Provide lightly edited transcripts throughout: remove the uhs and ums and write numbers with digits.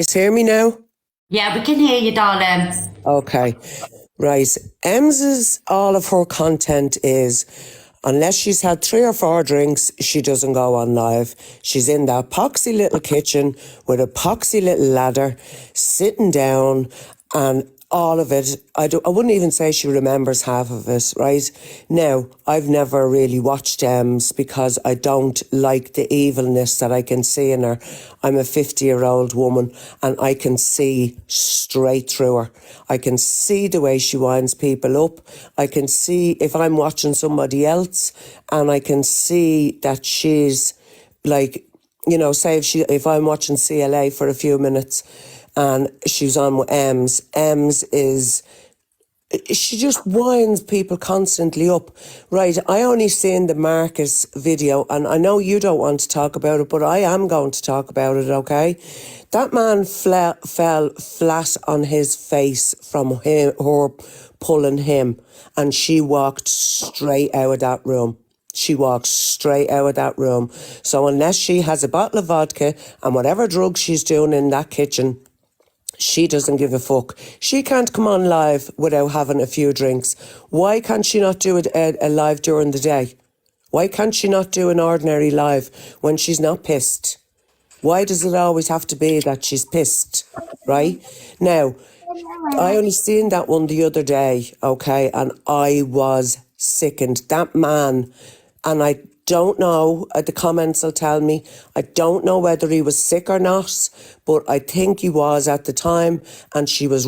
you hear me now? Yeah, we can hear you, darling. Okay. Right. Ems's, all of her content is, unless she's had 3 or 4 drinks, she doesn't go on live. She's in that poxy little kitchen with a poxy little ladder, sitting down, and all of it, I wouldn't even say she remembers half of it, right? Now, I've never really watched Ems because I don't like the evilness that I can see in her. I'm a 50-year-old woman and I can see straight through her. I can see the way she winds people up. I can see if I'm watching somebody else, and I can see that she's like, you know, say if I'm watching CLA for a few minutes and she's on with Ems is, she just winds people constantly up. Right, I only seen the Marcus video, and I know you don't want to talk about it, but I am going to talk about it, okay? That man fell flat on his face from her pulling him, and she walked straight out of that room. She walks straight out of that room. So unless she has a bottle of vodka and whatever drug she's doing in that kitchen, she doesn't give a fuck. She can't come on live without having a few drinks. Why can't she not do a live during the day? Why can't she not do an ordinary live when she's not pissed? Why does it always have to be that she's pissed, right? Now, I only seen that one the other day, okay, and I was sickened. That man, and I don't know, the comments will tell me, I don't know whether he was sick or not, but I think he was at the time, and it was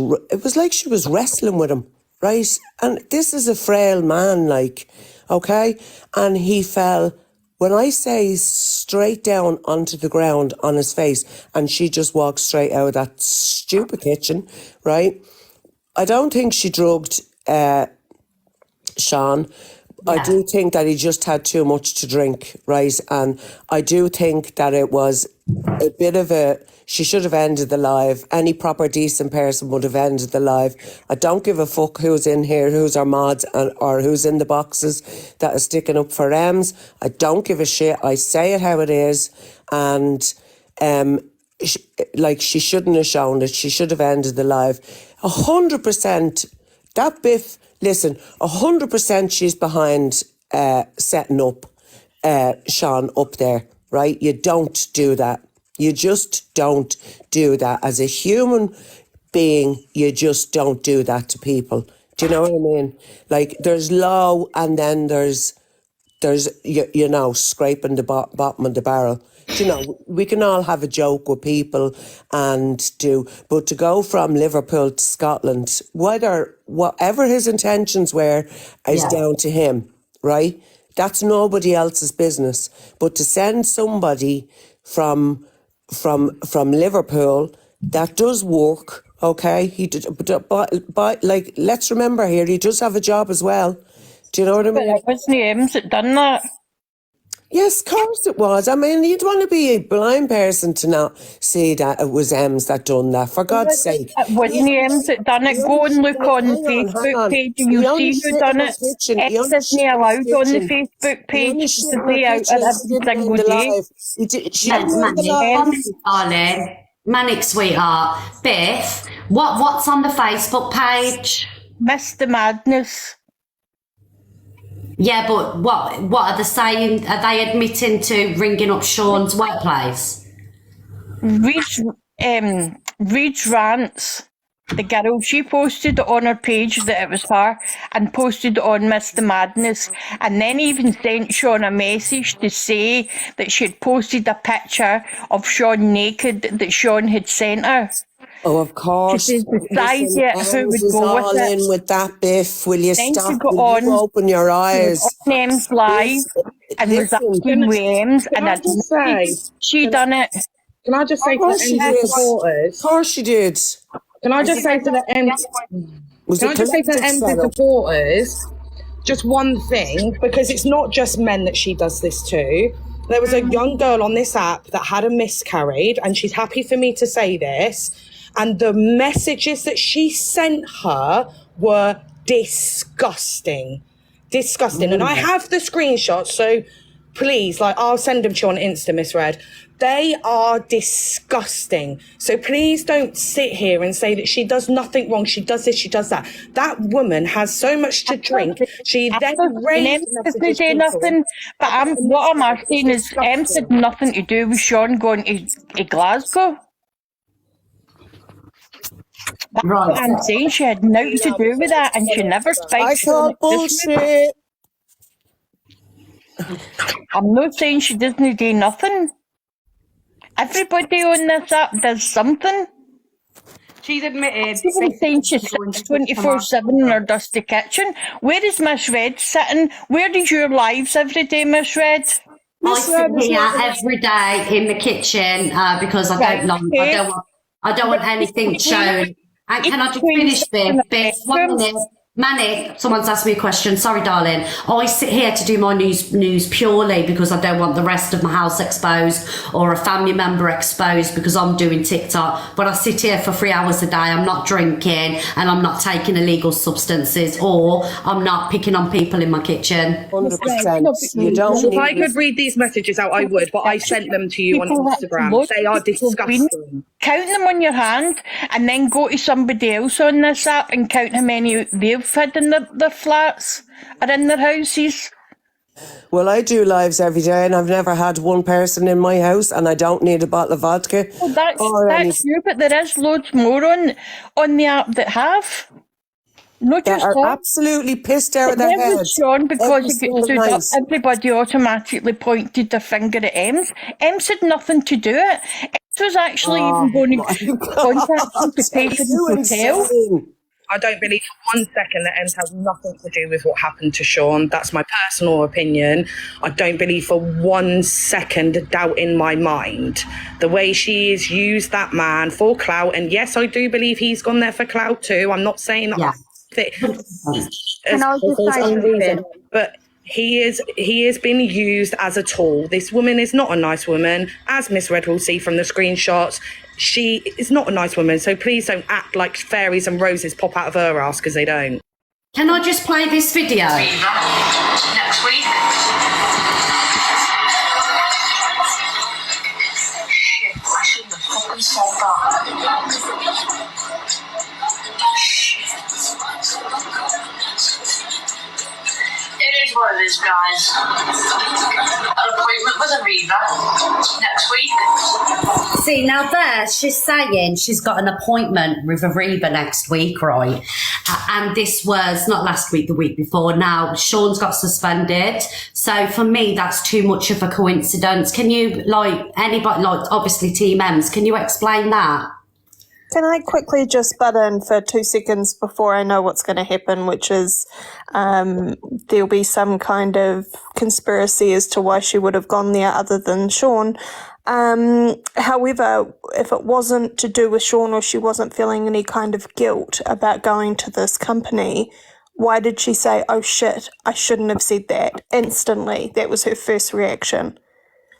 like she was wrestling with him, right? And this is a frail man, like, okay? And he fell, when I say straight down onto the ground on his face, and she just walked straight out of that stupid kitchen, right? I don't think she drugged Sean. Yeah. I do think that he just had too much to drink, right? And I do think that it was a bit of she should have ended the live. Any proper decent person would have ended the live. I don't give a fuck who's in here, who's our mods, or who's in the boxes that are sticking up for Ems. I don't give a shit. I say it how it is. And she shouldn't have shown it. She should have ended the live. 100%. That Biff, listen, 100% she's behind setting up Sean up there, right? You don't do that. You just don't do that. As a human being, you just don't do that to people. Do you know what I mean? Like, there's low, and then there's you know, scraping the bottom of the barrel. You know, we can all have a joke with people but to go from Liverpool to Scotland, whatever his intentions were, is down to him, right? That's nobody else's business. But to send somebody from Liverpool, that does work, okay? He did, but like, let's remember here, he does have a job as well. Do you know what I mean? But it wasn't Ems that done that. Yes, of course it was. I mean, you'd want to be a blind person to not see that it was Ems that done that, for God's sake. It wasn't Ems that done it. Go and look on the Facebook page and you'll see who done it. Ems isn't allowed on the Facebook page to play out at every single day. Manic sweetheart. Biff, what's on the Facebook page? Mr. Madness. Yeah, but what are they saying? Are they admitting to ringing up Sean's workplace? Reed's rants. The girl, she posted on her page that it was her and posted on Mr. Madness, and then even sent Sean a message to say that she'd posted a picture of Sean naked that Sean had sent her. Oh, of course. She decided who would go all with it. In with that, Biff. Will you then stop? Will you open your eyes? On Ems live and was asking with Ems, and she done it. Can I just say to the Ems supporters? Of course she did. Can I just say to the Ems? Can I just say to the Ems supporters just one thing, because it's not just men that she does this to. There was a young girl on this app that had a miscarriage, and she's happy for me to say this. And the messages that she sent her were disgusting. And I have the screenshots, so please, like, I'll send them to you on Insta, Miss Red. They are disgusting. So please don't sit here and say that she does nothing wrong. She does this, she does that. That woman has so much to drink. She then raised nothing. But what I'm asking is, Em's had nothing to do with Sean going to Glasgow. Right. I'm saying she had nothing to do with that, and she never spiked. I call bullshit. I'm not saying she doesn't do nothing. Everybody on this app does something. She's admitted. People saying she sits 24/7 in her dusty kitchen. Where is Miss Red sitting? Where is your lives every day, Miss Red? I sit here every day in the kitchen because I don't want anything shown. And can I just finish this? 1 minute. Manny, someone's asked me a question. Sorry, darling. I sit here to do my news purely because I don't want the rest of my house exposed or a family member exposed because I'm doing TikTok. But I sit here for 3 hours a day. I'm not drinking and I'm not taking illegal substances or I'm not picking on people in my kitchen. 100%. You don't. If I could read these messages out, I would, but I sent them to you on Instagram. They are disgusting. Count them on your hand and then go to somebody else on this app and count how many they've had in their flats or in their houses. Well, I do lives every day and I've never had one person in my house and I don't need a bottle of vodka. Well, that's you, but there is loads more on the app that have. Not that just are that. Absolutely pissed out of their It was heads. Sean because he Every got single stood up, everybody automatically pointed their finger at Ems. Ems had nothing to do it. Ems was actually even going to contact him to pay for the hotel. I don't believe for 1 second that Ems has nothing to do with what happened to Sean. That's my personal opinion. I don't believe for 1 second a doubt in my mind. The way she's used that man for clout, and yes, I do believe he's gone there for clout too. I'm not saying that. Can I just say something? But he is being used as a tool. This woman is not a nice woman, as Miss Red will see from the screenshots. She is not a nice woman, so please don't act like fairies and roses pop out of her ass, because they don't. Can I just play this video? Next week. Shit, I shouldn't have fucking said that. It is what it is, guys. An appointment with Aviva next week. See, now there, she's saying she's got an appointment with Aviva next week, right? And this was not last week, the week before. Now, Sean's got suspended. So for me, that's too much of a coincidence. Can you, anybody, obviously Team Ems, can you explain that? Can I quickly just butt in for 2 seconds before I know what's going to happen, which is there'll be some kind of conspiracy as to why she would have gone there other than Sean. However, if it wasn't to do with Sean or she wasn't feeling any kind of guilt about going to this company, why did she say, oh shit, I shouldn't have said that instantly? That was her first reaction.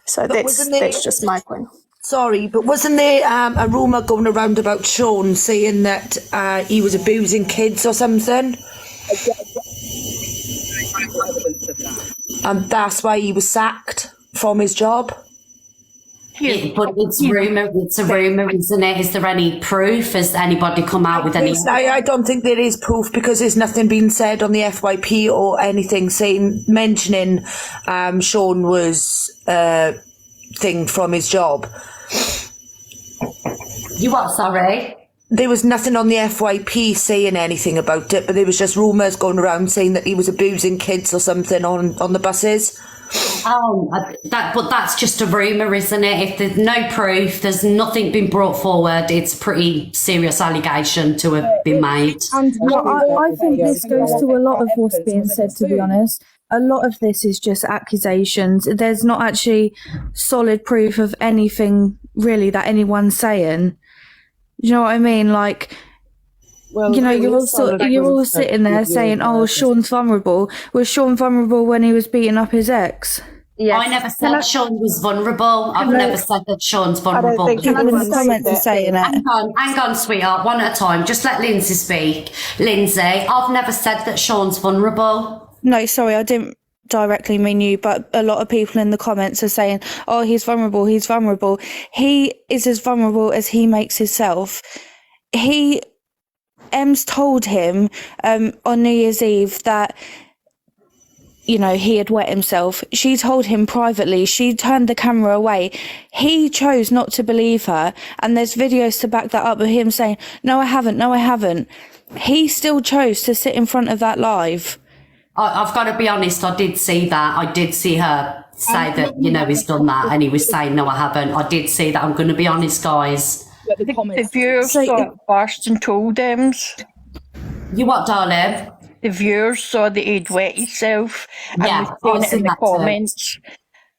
So that's just my point. Sorry, but wasn't there a rumour going around about Sean saying that he was abusing kids or something? And that's why he was sacked from his job? Yeah, but it's a rumour, isn't it? Is there any proof? Has anybody come out with any? I don't think there is proof because there's nothing been said on the FYP or anything mentioning Sean was thing from his job. You what, sorry? There was nothing on the FYP saying anything about it, but there was just rumours going around saying that he was abusing kids or something on the buses. Oh, but that's just a rumour, isn't it? If there's no proof, there's nothing been brought forward, it's a pretty serious allegation to have been made. And I think this goes to a lot of what's being said, to be honest. A lot of this is just accusations. There's not actually solid proof of anything really that anyone's saying. You know what I mean? Like, well, you know, you're all sitting there saying, "Oh, Sean's vulnerable." Was Sean vulnerable when he was beating up his ex? Yes. I never said Sean was vulnerable. I've never said that Sean's vulnerable. I don't think anyone comments are saying it. Hang on, sweetheart. One at a time. Just let Lindsay speak. Lindsay, I've never said that Sean's vulnerable. No, sorry, I didn't directly mean you, but a lot of people in the comments are saying, oh, he's vulnerable, he's vulnerable. He is as vulnerable as he makes himself. Ems told him on New Year's Eve that, you know, he had wet himself. She told him privately. She turned the camera away. He chose not to believe her, and there's videos to back that up of him saying, no, I haven't, no, I haven't. He still chose to sit in front of that live. I've got to be honest, I did see that. I did see her say that, you know, he's done that, and he was saying, no, I haven't. I did see that. I'm going to be honest, guys. The viewers saw it first and told Ems. You what, darling? The viewers saw that he'd wet himself and Yeah, was saying it in the comments.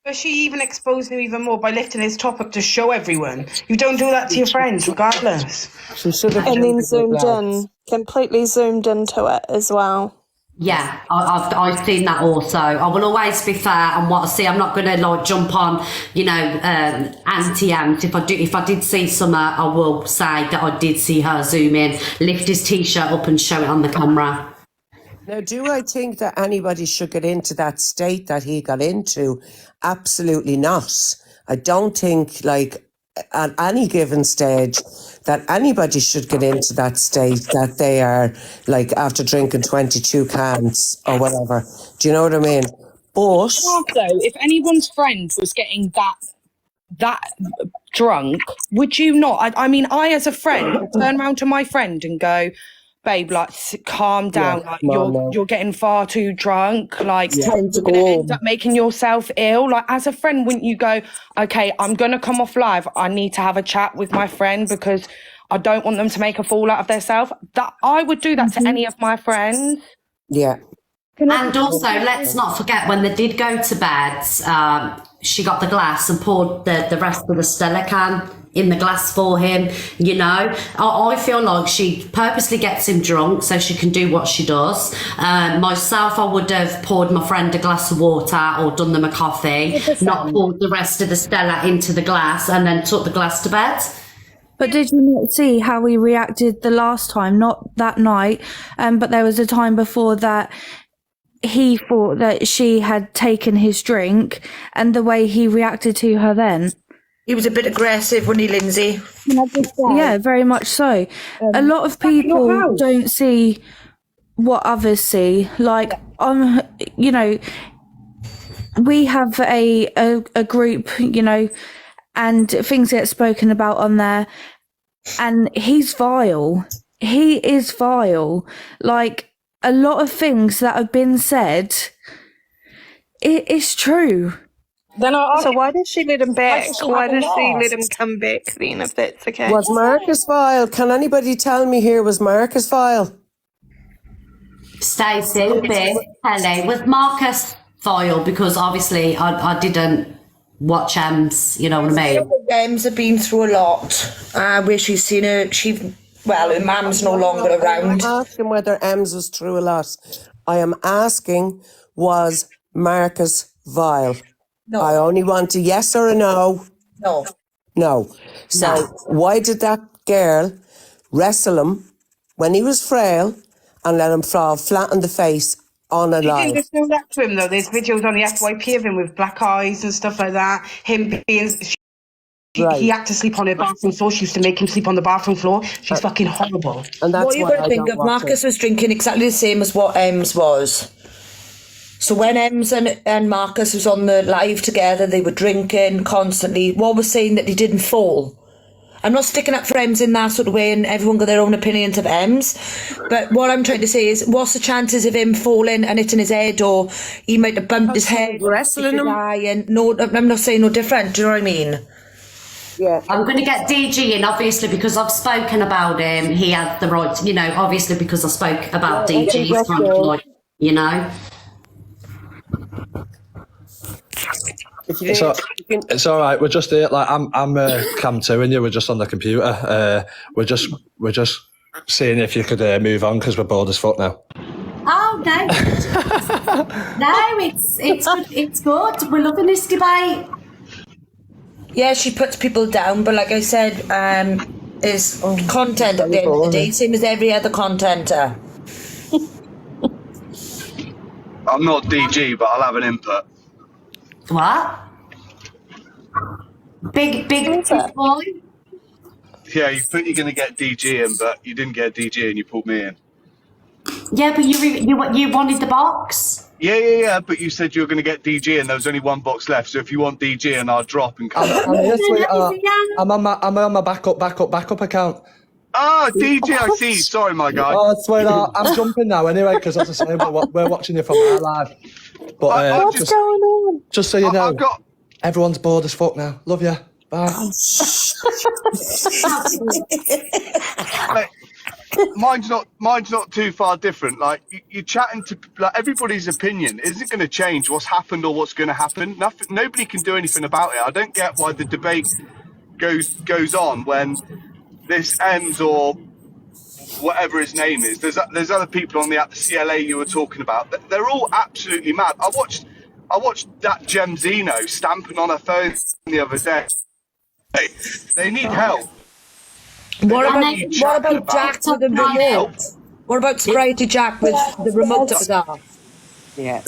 But she even exposed him even more by lifting his top up to show everyone. You don't do that to your friends, regardless. She should have. And then zoomed in, completely zoomed into it as well. Yeah, I've seen that also. I will always be fair on what I see. I'm not going to like jump on, you know, anti-Ems. If I did see something, I will say that I did see her zoom in, lift his t-shirt up and show it on the camera. Now, do I think that anybody should get into that state that he got into? Absolutely not. I don't think, like, at any given stage that anybody should get into that state that they are, like, after drinking 22 cans or whatever. Do you know what I mean? But Also, if anyone's friend was getting that drunk, would you not? I mean, I as a friend would turn around to my friend and go, babe, like, calm down. Yeah, like, you're getting far too drunk. Like, Time to you're gonna go end home. up making yourself ill. Like, as a friend, wouldn't you go, okay, I'm gonna come off live. I need to have a chat with my friend because I don't want them to make a fool out of themselves. That I would do that to any of my friends. yeah. And also, let's not forget, when they did go to bed, she got the glass and poured the rest of the Stella can in the glass for him, you know. I feel like she purposely gets him drunk so she can do what she does. Myself, I would have poured my friend a glass of water or done them a coffee, 100%. Not poured the rest of the Stella into the glass and then took the glass to bed. But did you not see how he reacted the last time? Not that night, but there was a time before that he thought that she had taken his drink, and the way he reacted to her then. He was a bit aggressive, wasn't he, Lindsay? Yeah, very much so. A lot of people don't see what others see. Like, you know, we have a group, you know, and things get spoken about on there, and he's vile. He is vile. Like, a lot of things that have been said, it is true. Then So why does she let him back? Why does she let him come back then, if that's okay? Was Marcus vile? Can anybody tell me here, was Marcus vile? Stacey, Kelly, was Marcus vile? Because obviously I didn't watch Ems, you know what I mean? Ems have been through a lot. Where she's seen her, well, her mum's no longer around. I'm asking whether Ems was through a lot. I am asking, was Marcus vile? No. I only want a yes or a no. No. No. So why did that girl wrestle him when he was frail and let him fall flat on the face on a live? You can just do that to him, though. There's videos on the FYP of him with black eyes and stuff like that. Him being... Right. He had to sleep on her bathroom floor. She used to make him sleep on the bathroom floor. She's fucking horrible. And that's What you why got to I think don't of, watch Marcus it. was drinking exactly the same as what Ems was. So when Ems and Marcus was on the live together, they were drinking constantly. What was saying that he didn't fall. I'm not sticking up for Ems in that sort of way, and everyone got their own opinions of Ems. But what I'm trying to say is, what's the chances of him falling and hitting his head, or he might have bumped his head, wrestling him? and no, I'm not saying no different. Do you know what I mean? Yeah. I'm going to get DG in, obviously, because I've spoken about him. He had the right, you know, obviously because I spoke about DG. He's kind of like, you know. It's all right. We're just here. Like I'm Cam 2, and you were just on the computer. We're just seeing if you could move on because we're bored as fuck now. Oh no, no, it's good. We're loving this debate. Yeah, she puts people down, but like I said, is content at the end of the day, same as every other contenter. I'm not DG, but I'll have an input. What? Big boy? Yeah, you put you're going to get DG in, but you didn't get DG and you pulled me in. Yeah, but you wanted the box. Yeah, but you said you were going to get DG and there was only one box left, so if you want DG and I'll drop and come I'm here, sweetheart. I'm on my backup account. Ah, DG, I see. Sorry, my guy. Oh, sweetheart, I'm jumping now anyway, because as I say, we're watching you from our live. But What's going on? just so you know, everyone's bored as fuck now. Love you. Bye. Mate, mine's not too far different. Like you're chatting to like everybody's opinion isn't going to change what's happened or what's going to happen. Nobody can do anything about it. I don't get why the debate goes on when this ends or whatever his name is. There's other people on the CLA you were talking about. They're all absolutely mad. I watched that Gem Zeno stamping on her phone the other day. They need help. What about Jack with the remote? What about Sobriety Jack with the remote to bizarre? Yeah.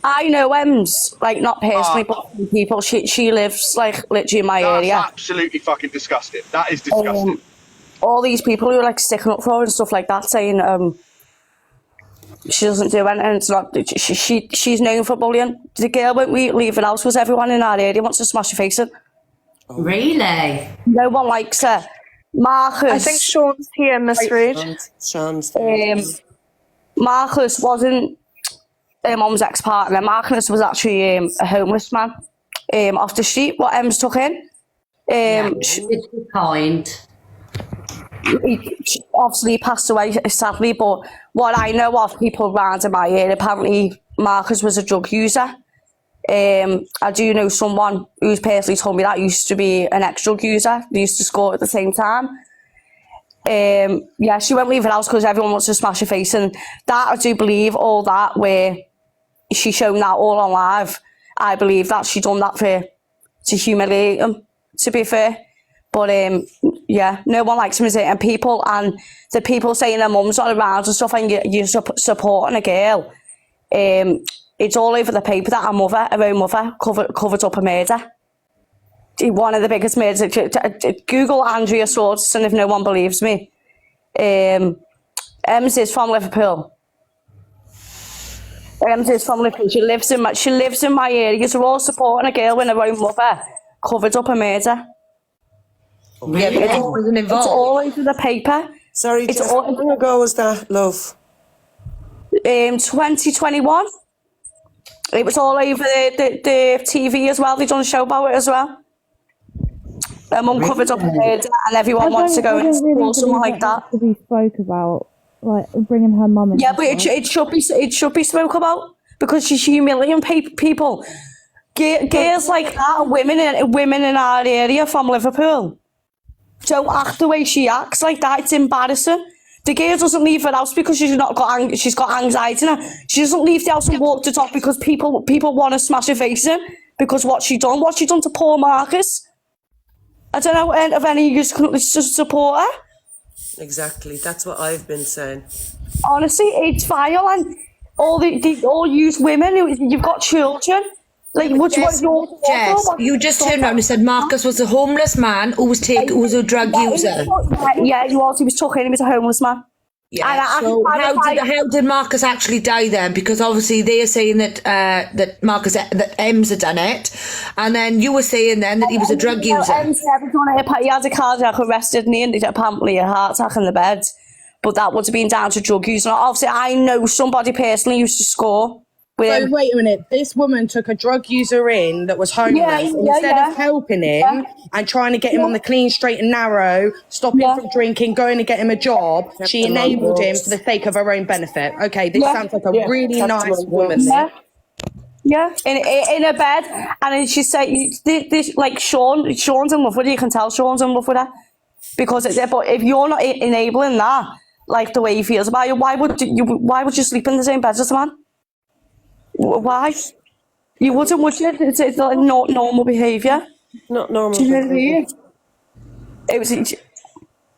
I know Ems, like not personally, but from people. She lives like literally in my area. That's absolutely fucking disgusting. That is disgusting. All these people who are like sticking up for her and stuff like that, saying she doesn't do anything. It's not. She's known for bullying. The girl won't leave the house because everyone in our area wants to smash her face in. Really? No one likes her. Marcus. I think Sean's here, Miss Reid. Sean's Marcus wasn't Mum's ex-partner. Marcus was actually a homeless man off the street. What Ems took in. It's kind. He obviously passed away sadly, but what I know of people around in my area, apparently Marcus was a drug user. I do know someone who's personally told me that used to be an ex-drug user. They used to score at the same time. Yeah, she won't leave the house because everyone wants to smash her face, and that I do believe all that where she shown that all on live. I believe that she done that to humiliate him, to be fair. But yeah, no one likes him, is it? And the people saying their mum's not around and stuff, and you're supporting a girl. It's all over the paper that her own mother, covered up a murder. One of the biggest murders. Google Andrea Swordston if no one believes me. Ems is from Liverpool. She lives in my area. So we're all supporting a girl when her own mother covered up a murder. Yeah, but it wasn't involved. It's all over the paper. Sorry, how long ago was that, love? 2021. It was all over the TV as well. They done a show about it as well. Her mum covered up her head, and everyone wants to go and support someone like that. We spoke about like bringing her mum in. Yeah, but it should be spoke about because she's humiliating people. Girls like that, and women in our area from Liverpool don't act the way she acts like that. It's embarrassing. The girl doesn't leave her house because she's got anxiety in her. She doesn't leave the house and walk the top because people want to smash her face in because what's she done to poor Marcus? I don't know if any of you can support her. Exactly, that's what I've been saying. Honestly, it's vile, and all use women. You've got children. Like, you just turned around and said Marcus was a homeless man who was a drug user. Yeah, he was taken. He was a homeless man. Yeah. So how did Marcus actually die then? Because obviously they are saying that that Ems had done it, and then you were saying then that he was a drug user. Ems never done it. He had a cardiac arrest, didn't he? And apparently a heart attack in the bed. But that would have been down to drug use. And obviously, I know somebody personally used to score. So wait a minute, this woman took a drug user in that was homeless instead of helping him and trying to get him on the clean, straight and narrow, stopping him from drinking, going to get him a job, she enabled him for the sake of her own benefit. Okay, this sounds like a really nice woman. Yeah, in a bed, and then she said, "This like Sean's in love with her. You can tell Sean's in love with her because but if you're not enabling that, like the way he feels about you, why would you sleep in the same bed as a man? Why? You wouldn't, would you? It's like not normal behaviour. Not normal. Do you know what I mean? It was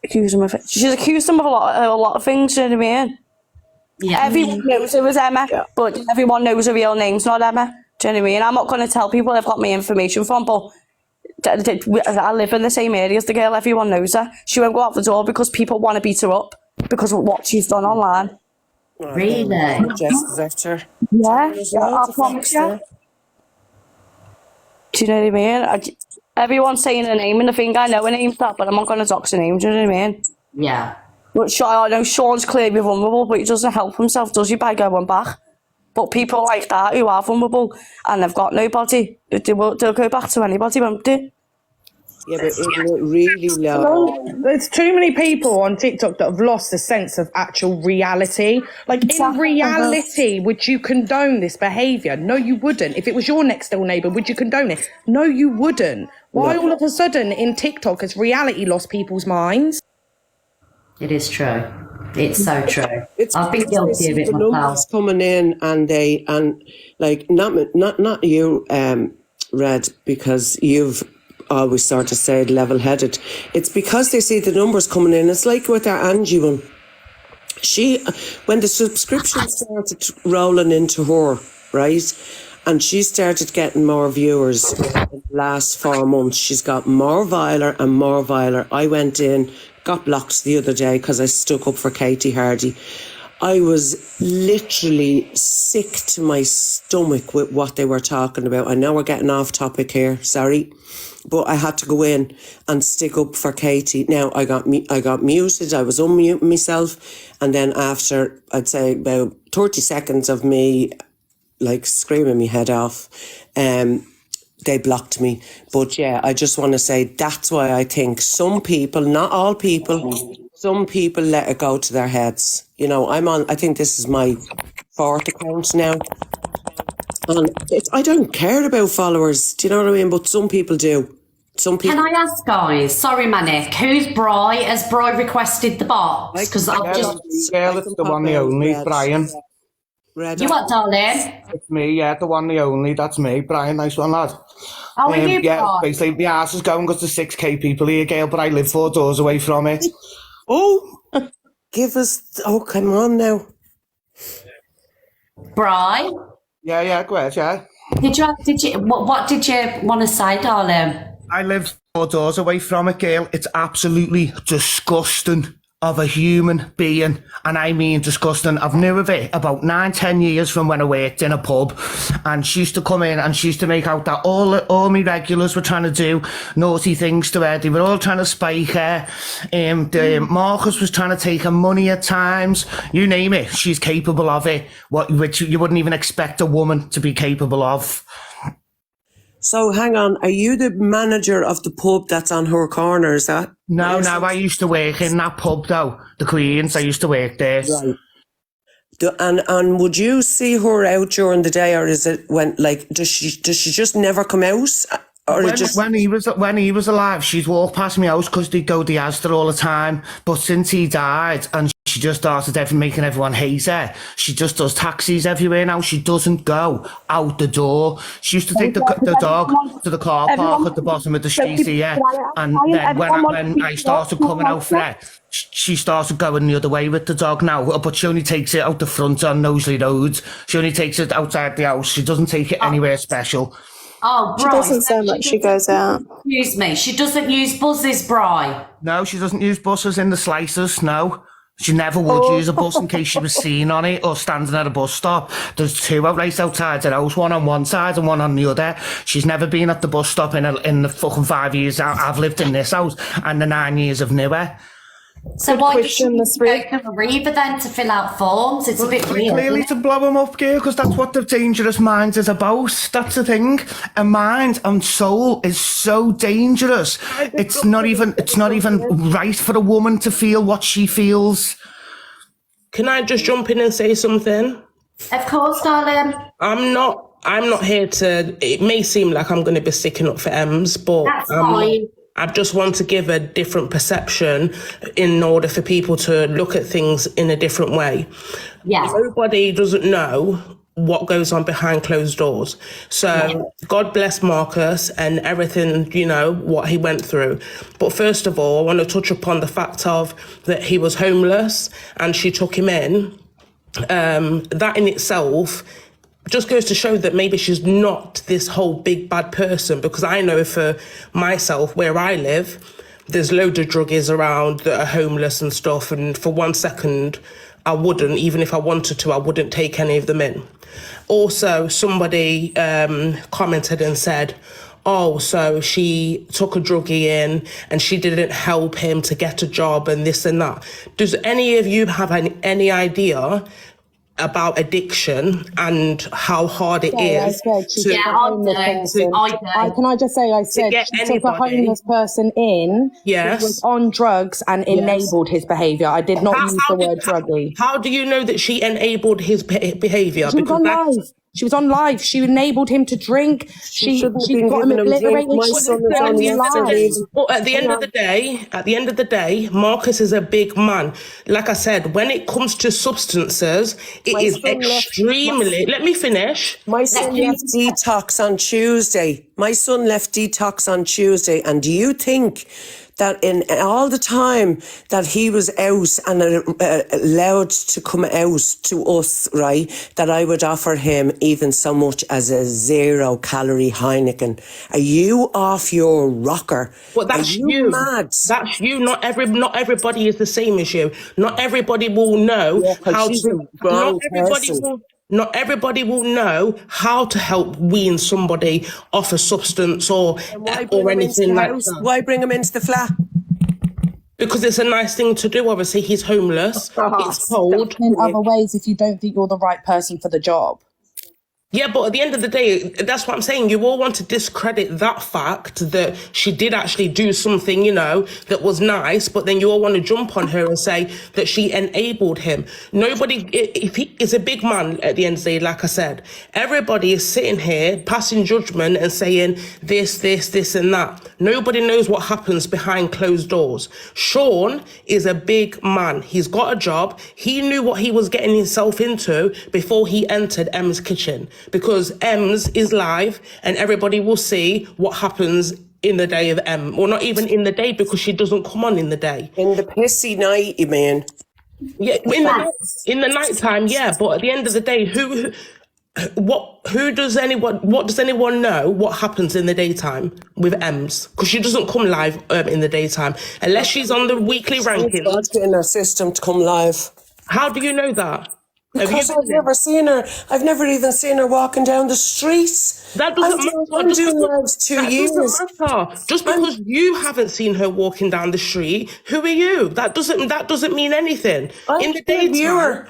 accused him of it. She's accused him of a lot of things. Do you know what I mean? Yeah. Everyone knows it was Emma, but everyone knows her real name's not Emma. Do you know what I mean? I'm not going to tell people I've got my information from, but I live in the same area as the girl. Everyone knows her. She won't go out the door because people want to beat her up because of what she's done online. Really? Jess left her. Yeah, I promise you. Do you know what I mean? Everyone's saying her name, and I think I know her name's that, but I'm not going to dox her name. Do you know what I mean? Yeah. But I know Sean's clearly vulnerable, but he doesn't help himself, does he, by going back? But people like that who are vulnerable and they've got nobody, they'll go back to anybody, won't they? Yeah, but isn't it really low? There's too many people on TikTok that have lost the sense of actual reality. Like, in reality, would you condone this behaviour? No, you wouldn't. If it was your next door neighbour, would you condone it? No, you wouldn't. Why all of a sudden in TikTok has reality lost people's minds? It is true. It's so true. It's I've been guilty of it the myself. numbers coming in, and like not you, Red, because you've always sort of stayed level-headed. It's because they see the numbers coming in. It's like with our Angie one. When the subscription started rolling into her, right, and she started getting more viewers in the last 4 months, she's got more viler and more viler. I went in, got blocked the other day because I stuck up for Katie Hardy. I was literally sick to my stomach with what they were talking about. I know we're getting off topic here, sorry, but I had to go in and stick up for Katie. Now I got muted, I was unmuting myself, and then after I'd say about 30 seconds of me like screaming my head off, they blocked me. But yeah, I just want to say that's why I think some people, not all people, some people let it go to their heads. You know, I think this is my 4th account now. And I don't care about followers, do you know what I mean? But some people do. Some people. Can I ask, guys? Sorry, Manic. Who's Bri? Has Bri requested the box? Because I've just. Yeah, it's the one, the only, Brian. Red. You what, darling? It's me, yeah, the one, the only, that's me, Brian, nice one, lad. Oh, are you, yeah, Bri? basically, the arse is going because there's 6k people here, Gail, but I live 4 doors away from it. Oh, give us. Oh, come on now. Bri? Yeah, go ahead, yeah. What did you want to say, darling? I live 4 doors away from it, Gail. It's absolutely disgusting of a human being, and I mean disgusting. I've knew of it about 9-10 years from when I worked in a pub, and she used to come in and she used to make out that all my regulars were trying to do naughty things to her. They were all trying to spike her. Marcus was trying to take her money at times. You name it, she's capable of it. Which you wouldn't even expect a woman to be capable of. So hang on, are you the manager of the pub that's on her corner, is that? No, I used to work in that pub though, the Queen's, I used to work there. Right. And would you see her out during the day, or is it does she just never come out? Or when he was alive, she'd walk past my house because they'd go to Asda all the time. But since he died and she just started making everyone hate her, she just does taxis everywhere now. She doesn't go out the door. She used to take the dog to the car park at the bottom of the street here. And then when I started coming out for her, she started going the other way with the dog now. But she only takes it out the front on Knowsley Road. She only takes it outside the house. She doesn't take it anywhere special. Oh, Bri. She doesn't sound like she goes out. Excuse me. She doesn't use buses, Bri. No, she doesn't use buses in the slightest, no. She never would use a bus in case she was seen on it or standing at a bus stop. There's 2 right outside her house, one on one side and one on the other. She's never been at the bus stop in the fucking 5 years I've lived in this house and the 9 years I've knew her. So why did she go to Arriva then to fill out forms? It's a bit weird. Clearly to blow him up, girl, because that's what the dangerous mind is about. That's the thing. A mind and soul is so dangerous. It's not even right for a woman to feel what she feels. Can I just jump in and say something? Of course, darling. I'm not here to. It may seem like I'm going to be sticking up for Ems, but that's fine. I just want to give a different perception in order for people to look at things in a different way. Yeah. Everybody doesn't know what goes on behind closed doors. So God bless Marcus and everything, what he went through. But first of all, I want to touch upon the fact of that he was homeless and she took him in. that in itself just goes to show that maybe she's not this whole big bad person, because I know for myself, where I live, there's loads of druggies around that are homeless and stuff, and for 1 second I wouldn't, even if I wanted to, I wouldn't take any of them in. Also, somebody commented and said, oh, so she took a druggie in and she didn't help him to get a job and this and that. Does any of you have any idea about addiction and how hard it is to Yeah, I do. can I just say, I said she took a homeless person in who was on drugs and enabled his behaviour. I did not use the word druggie. How do you know that she enabled his behaviour? She was on live. She was on live. She enabled him to drink. She got him obliterated. But at the end of the day, Marcus is a big man. Like I said, when it comes to substances, it is extremely. Let me finish. My son left detox on Tuesday. And do you think that in all the time that he was out and allowed to come out to us, right, that I would offer him even so much as a 0-calorie Heineken? Are you off your rocker? Well, that's you. Mad? That's you. Not everybody is the same as you. Not everybody will know how to. Not everybody will know how to help wean somebody off a substance or anything like that. Why bring him into the flat? Because it's a nice thing to do. Obviously, he's homeless. It's cold. In other ways, if you don't think you're the right person for the job. Yeah, but at the end of the day, that's what I'm saying. You all want to discredit that fact that she did actually do something, that was nice, but then you all want to jump on her and say that she enabled him. Nobody, if he is a big man at the end of the day, like I said, everybody is sitting here passing judgment and saying this, and that. Nobody knows what happens behind closed doors. Sean is a big man. He's got a job. He knew what he was getting himself into before he entered Em's kitchen. Because Em's is live and everybody will see what happens in the day of Em. Or not even in the day, because she doesn't come on in the day. In the pissy night, you mean? Yeah, in the night time, yeah. But at the end of the day, what does anyone know what happens in the daytime with Em's? Because she doesn't come live in the daytime. Unless she's on the weekly rankings. She's got in her system to come live. How do you know that? Because I've never seen her. I've never even seen her walking down the streets. That doesn't matter. I'm doing lives 2 years. Doesn't matter. Just because you haven't seen her walking down the street, who are you? That doesn't mean anything. I'm a viewer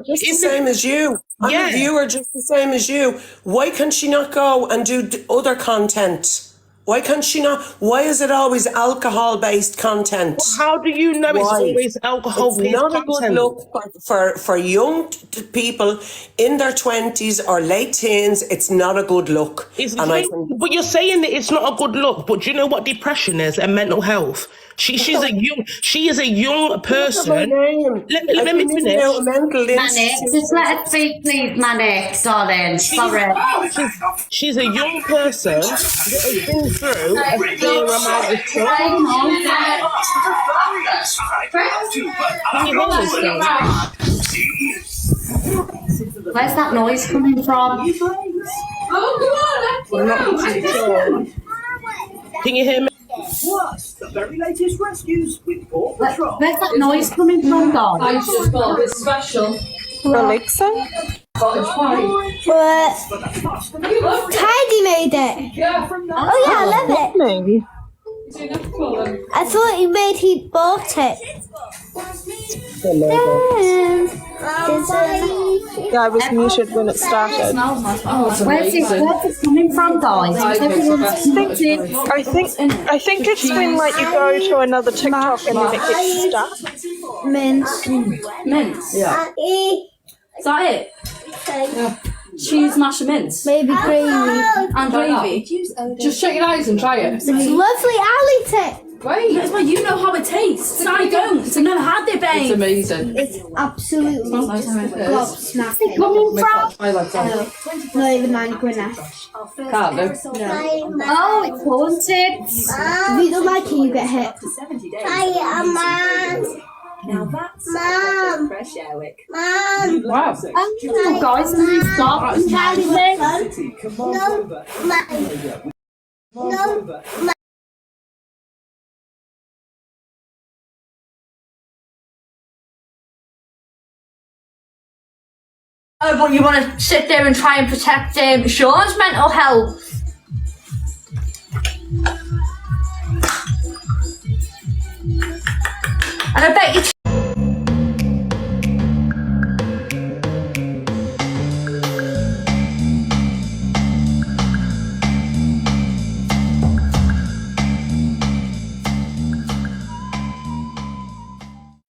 just the same as you. I'm a viewer just the same as you. Why can she not go and do other content? Why can't she not? Why is it always alcohol-based content? Well, how do you know it's always alcohol-based content? It's not a good look for young people in their 20s or late teens. It's not a good look. But you're saying that it's not a good look. But do you know what depression is and mental health? She is a young person. Let me finish. Manic, just let her speak, please, Manic, darling. Sorry. She's a young person that has been through a fair amount of stuff. Can you hear me? Where's that noise coming from? Can you hear me? Plus, the very latest rescues with Paw Patrol. Where's that noise coming from, Don? I just got this special. Alexa? What? Tidy made it. Yeah, from that. Oh yeah, I love it. I thought he bought it. Yeah, I was muted when it started. Where's it coming from, guys? I think it's when you go to another TikTok and then it gets stuck. Mince. Yeah. Is that it? Yeah. Cheese, mash and mince. Maybe gravy. And gravy. Just shut your eyes and try it. It's lovely. I'll eat it. Great. That's why you know how it tastes. I don't. So never had it, babe. It's amazing. It's absolutely gobsmacking. Coming from? Not even mine, Gwyneth. Can't do. Oh, it's haunted. If you don't like it, you get hit. Now that's Mom. fresh air, Wick. Mom. Wow. I'm Guys, stop. No, Mom. No, Oh, but you want to sit there and try and protect Sean's mental health?